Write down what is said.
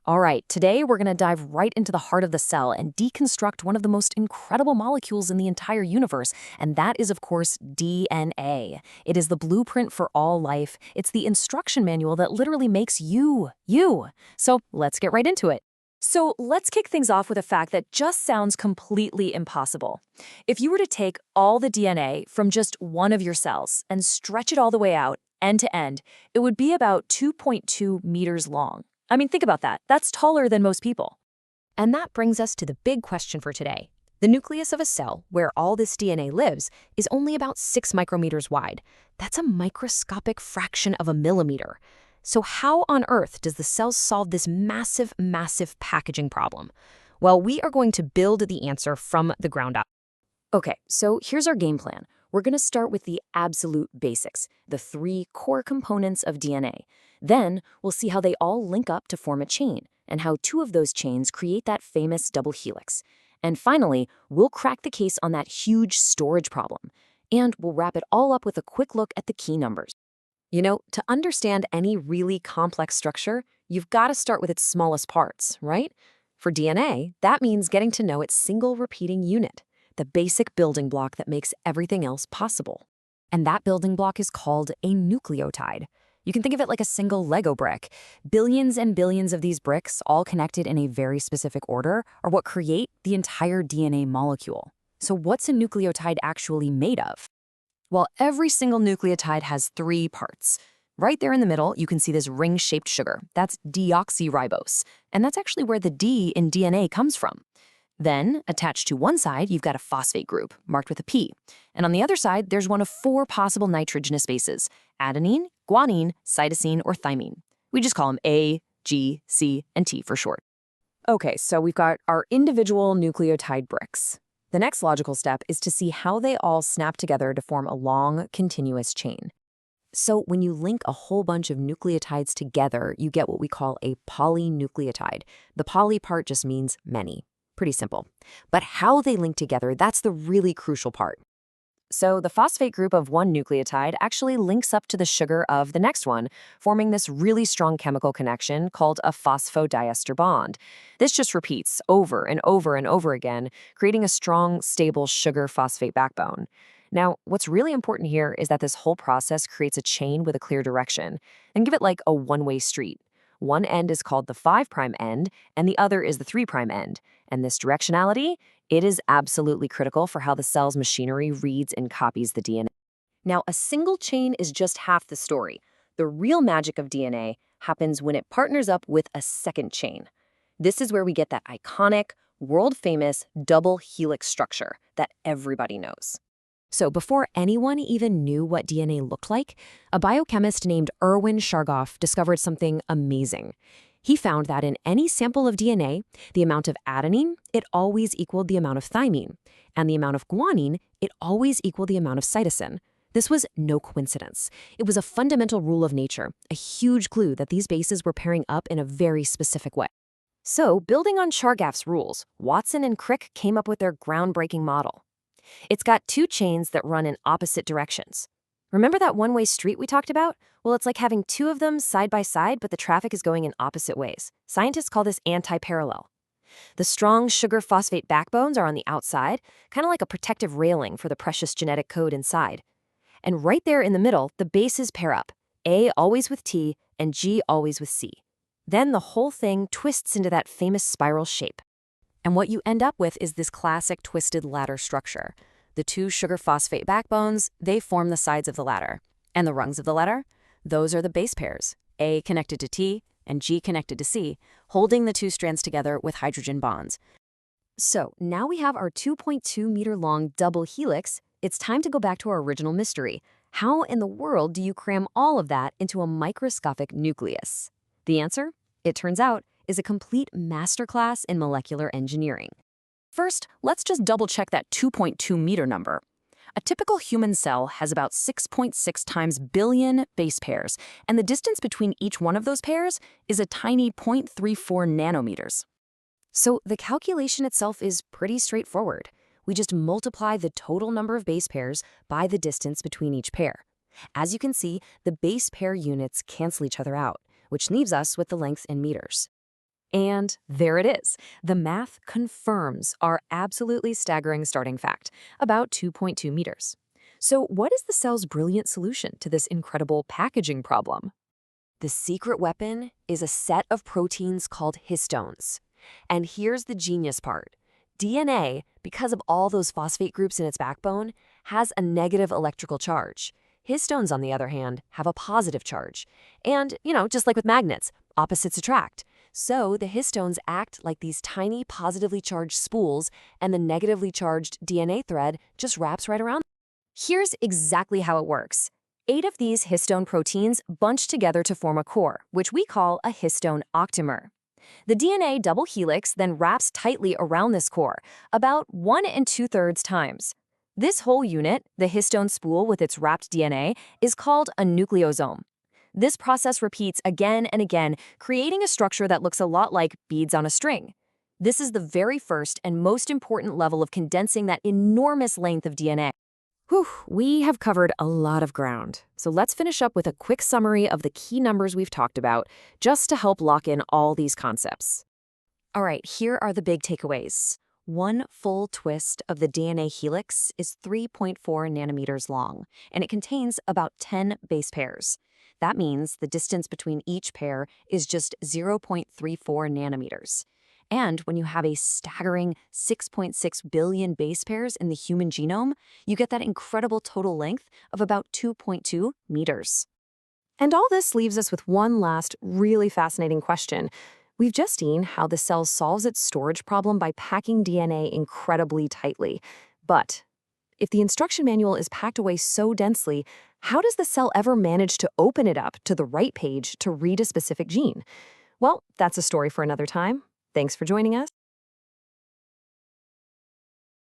All right, today we're going to dive right into the heart of the cell and deconstruct one of the most incredible molecules in the entire universe, and that is, of course, DNA. It is the blueprint for all life. It's the instruction manual that literally makes you, you. So let's get right into it. So let's kick things off with a fact that just sounds completely impossible. If you were to take all the DNA from just one of your cells and stretch it all the way out, end to end, it would be about 2.2 meters long. I mean, think about that. That's taller than most people. And that brings us to the big question for today. The nucleus of a cell, where all this DNA lives, is only about 6 micrometers wide. That's a microscopic fraction of a millimeter. So how on earth does the cell solve this massive, massive packaging problem? Well, we are going to build the answer from the ground up. Okay, so here's our game plan. We're going to start with the absolute basics, the 3 core components of DNA. Then we'll see how they all link up to form a chain, and how 2 of those chains create that famous double helix. And finally, we'll crack the case on that huge storage problem. And we'll wrap it all up with a quick look at the key numbers. You know, to understand any really complex structure, you've got to start with its smallest parts, right? For DNA, that means getting to know its single repeating unit, the basic building block that makes everything else possible. And that building block is called a nucleotide. You can think of it like a single Lego brick. Billions and billions of these bricks, all connected in a very specific order, are what create the entire DNA molecule. So what's a nucleotide actually made of? Well, every single nucleotide has 3 parts. Right there in the middle, you can see this ring-shaped sugar. That's deoxyribose. And that's actually where the D in DNA comes from. Then, attached to one side, you've got a phosphate group, marked with a P. And on the other side, there's one of 4 possible nitrogenous bases: adenine, guanine, cytosine, or thymine. We just call them A, G, C, and T for short. Okay, so we've got our individual nucleotide bricks. The next logical step is to see how they all snap together to form a long, continuous chain. So when you link a whole bunch of nucleotides together, you get what we call a polynucleotide. The poly part just means many. Pretty simple. But how they link together, that's the really crucial part. So the phosphate group of one nucleotide actually links up to the sugar of the next one, forming this really strong chemical connection called a phosphodiester bond. This just repeats over and over and over again, creating a strong, stable sugar-phosphate backbone. Now, what's really important here is that this whole process creates a chain with a clear direction, and give it like a one-way street. One end is called the 5' end, and the other is the 3' end. And this directionality, it is absolutely critical for how the cell's machinery reads and copies the DNA. Now, a single chain is just half the story. The real magic of DNA happens when it partners up with a second chain. This is where we get that iconic, world-famous double helix structure that everybody knows. So before anyone even knew what DNA looked like, a biochemist named Erwin Chargaff discovered something amazing. He found that in any sample of DNA, the amount of adenine, it always equaled the amount of thymine, and the amount of guanine, it always equaled the amount of cytosine. This was no coincidence. It was a fundamental rule of nature, a huge clue that these bases were pairing up in a very specific way. So, building on Chargaff's rules, Watson and Crick came up with their groundbreaking model. It's got 2 chains that run in opposite directions. Remember that one-way street we talked about? Well, it's like having 2 of them side by side, but the traffic is going in opposite ways. Scientists call this anti-parallel. The strong sugar-phosphate backbones are on the outside, kind of like a protective railing for the precious genetic code inside. And right there in the middle, the bases pair up, A always with T and G always with C. Then the whole thing twists into that famous spiral shape. And what you end up with is this classic twisted ladder structure. The 2 sugar-phosphate backbones, they form the sides of the ladder. And the rungs of the ladder? Those are the base pairs, A connected to T and G connected to C, holding the 2 strands together with hydrogen bonds. So now we have our 2.2-meter-long double helix. It's time to go back to our original mystery. How in the world do you cram all of that into a microscopic nucleus? The answer, it turns out, is a complete masterclass in molecular engineering. First, let's just double-check that 2.2-meter number. A typical human cell has about 6.6 times billion base pairs, and the distance between each one of those pairs is a tiny 0.34 nanometers. So the calculation itself is pretty straightforward. We just multiply the total number of base pairs by the distance between each pair. As you can see, the base pair units cancel each other out, which leaves us with the length in meters. And there it is. The math confirms our absolutely staggering starting fact, about 2.2 meters. So what is the cell's brilliant solution to this incredible packaging problem? The secret weapon is a set of proteins called histones. And here's the genius part. DNA, because of all those phosphate groups in its backbone, has a negative electrical charge. Histones, on the other hand, have a positive charge. And, just like with magnets, opposites attract. So the histones act like these tiny positively charged spools, and the negatively charged DNA thread just wraps right around. Here's exactly how it works. 8 of these histone proteins bunch together to form a core, which we call a histone octamer. The DNA double helix then wraps tightly around this core, about 1 2/3 times. This whole unit, the histone spool with its wrapped DNA, is called a nucleosome. This process repeats again and again, creating a structure that looks a lot like beads on a string. This is the very first and most important level of condensing that enormous length of DNA. Whew, we have covered a lot of ground. So let's finish up with a quick summary of the key numbers we've talked about, just to help lock in all these concepts. All right, here are the big takeaways. One full twist of the DNA helix is 3.4 nanometers long, and it contains about 10 base pairs. That means the distance between each pair is just 0.34 nanometers. And when you have a staggering 6.6 billion base pairs in the human genome, you get that incredible total length of about 2.2 meters. And all this leaves us with one last really fascinating question. We've just seen how the cell solves its storage problem by packing DNA incredibly tightly. But if the instruction manual is packed away so densely, how does the cell ever manage to open it up to the right page to read a specific gene? Well, that's a story for another time. Thanks for joining us.